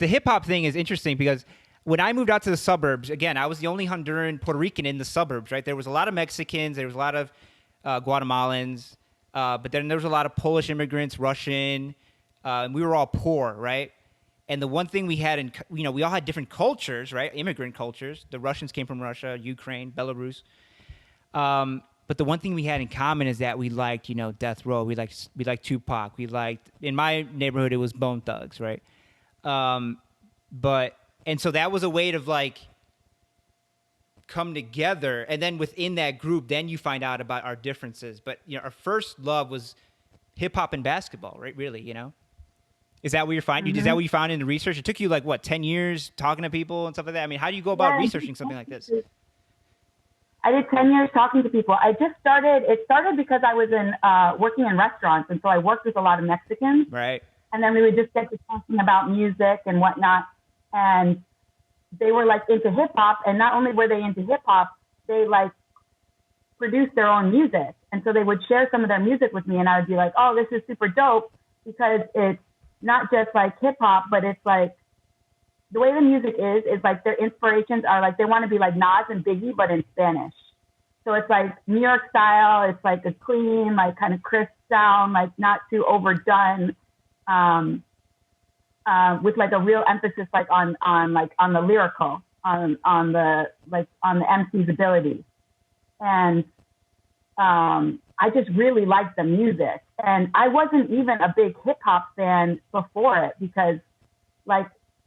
the hip hop thing is interesting because when I moved out to the suburbs, again, I was the only Honduran Puerto Rican in the suburbs, right? There was a lot of Mexicans, there was a lot of Guatemalans, but then there was a lot of Polish immigrants, Russian, and we were all poor, right? And the one thing we had we all had different cultures, right? Immigrant cultures. The Russians came from Russia, Ukraine, Belarus. But the one thing we had in common is that we liked, Death Row. We liked Tupac. We liked, in my neighborhood, it was Bone Thugs, right? And so that was a way to like come together. And then within that group, then you find out about our differences. But, our first love was hip hop and basketball, right? Really, Is that what you're finding? Is that what you found in the research? It took you 10 years talking to people and stuff like that? I mean, how do you go about researching something like this? I did 10 years talking to people. It started because I was working in restaurants. And so I worked with a lot of Mexicans. Right. And then we would just get to talking about music and whatnot. And they were into hip hop. And not only were they into hip hop, they produced their own music. And so they would share some of their music with me. And I would be like, oh, this is super dope because it's not just hip hop, but it's the way the music is their inspirations are they want to be like Nas and Biggie, but in Spanish. So it's New York style. It's a clean, kind of crisp sound, not too overdone, with a real emphasis on the lyrical, on the MC's ability. And I just really liked the music. And I wasn't even a big hip hop fan before it because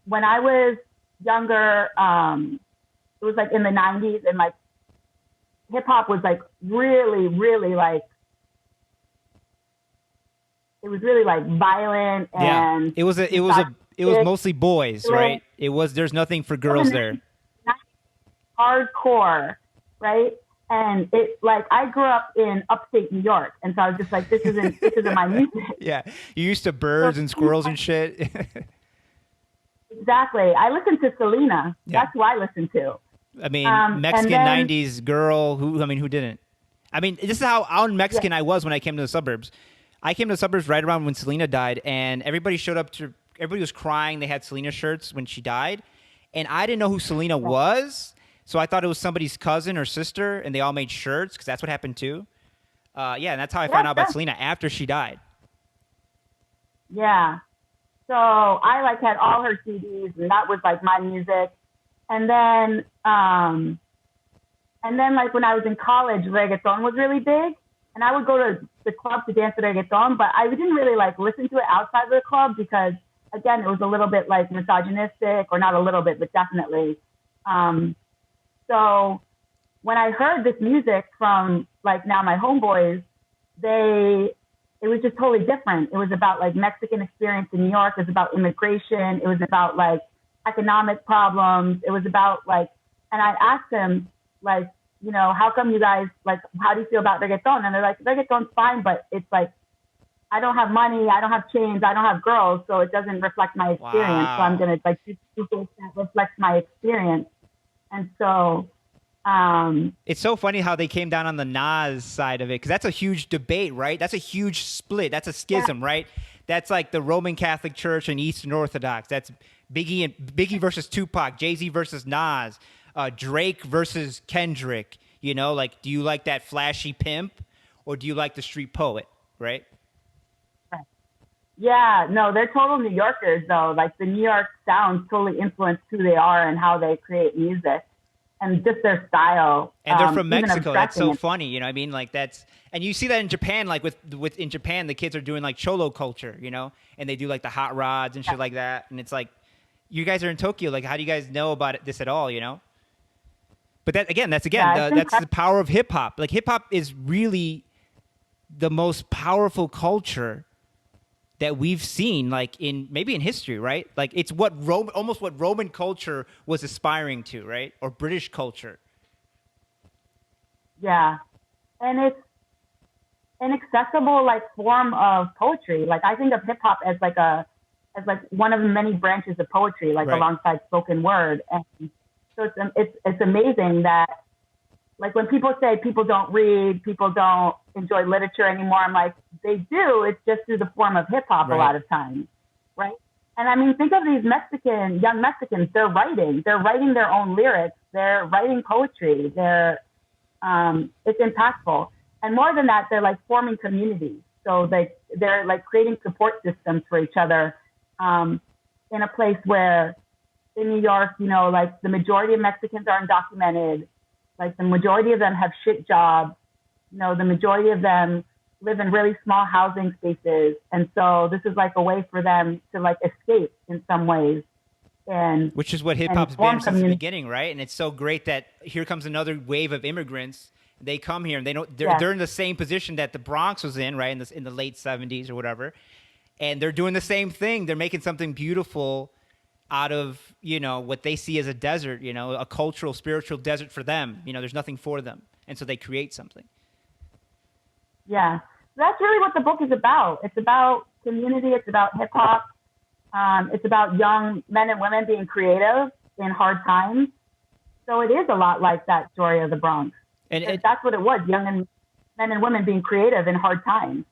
when I was younger, it was in the 90s and hip hop was really, really it was really violent and it was mostly boys, right? There's nothing for girls there. Hardcore, right? And it I grew up in upstate New York, and so I was just this isn't my music. Yeah, you used to birds and squirrels and shit. Exactly. I listened to Selena. Yeah. That's who I listened to. I mean, Mexican 90s girl. Who didn't? I mean, this is how Mexican I was when I came to the suburbs. I came to the suburbs right around when Selena died, and everybody showed up everybody was crying. They had Selena shirts when she died, and I didn't know who Selena was, so I thought it was somebody's cousin or sister, and they all made shirts because that's what happened too. And that's how I found out about Selena after she died. Yeah. So I had all her CDs, and that was my music. And then when I was in college, reggaeton was really big, and I would go to the club to dance to reggaeton, but I didn't really listen to it outside of the club because again, it was a little bit misogynistic, or not a little bit, but definitely. So when I heard this music from now my homeboys, it was just totally different. It was about Mexican experience in New York. It was about immigration. It was about economic problems. It was about and I asked them how come you guys how do you feel about reggaeton? And they're reggaeton's fine, but it's I don't have money, I don't have chains, I don't have girls, so it doesn't reflect my experience. Wow. So I'm gonna do something that reflects my experience. And so it's so funny how they came down on the Nas side of it, because that's a huge debate, right? That's a huge split. That's a schism, right? That's the Roman Catholic Church and Eastern Orthodox. That's Biggie versus Tupac, Jay-Z versus Nas, Drake versus Kendrick. Do you like that flashy pimp, or do you like the street poet, right? Yeah, no, they're total New Yorkers though. The New York sound totally influenced who they are and how they create music. And just their style. And they're from Mexico. That's so funny. You know what I mean? And you see that in Japan, in Japan, the kids are doing cholo culture, and they do the hot rods and shit like that. And it's you guys are in Tokyo. How do you guys know about this at all, But that's the power of hip hop. Hip hop is really the most powerful culture that we've seen, maybe in history, right? It's almost what Roman culture was aspiring to, right? Or British culture. Yeah, and it's an accessible form of poetry. I think of hip hop as one of the many branches of poetry, right, alongside spoken word. And so it's amazing that when people say people don't read, people don't enjoy literature anymore, I'm they do. It's just through the form of hip hop, right, a lot of times, right? And I mean, think of these young Mexicans. They're writing their own lyrics. They're writing poetry. It's impactful. And more than that, they're like forming communities. So they're like creating support systems for each other, in a place where in New York, like the majority of Mexicans are undocumented. Like the majority of them have shit jobs. The majority of them live in really small housing spaces. And so this is like a way for them to like escape in some ways. And which is what hip hop's been since the beginning, right? And it's so great that here comes another wave of immigrants. They come here and they're in the same position that the Bronx was in, right? In the late 70s or whatever. And they're doing the same thing. They're making something beautiful out of, what they see as a desert, a cultural, spiritual desert for them. There's nothing for them. And so they create something. Yeah. That's really what the book is about. It's about community. It's about hip hop. It's about young men and women being creative in hard times. So it is a lot like that story of the Bronx. And that's what it was, men and women being creative in hard times.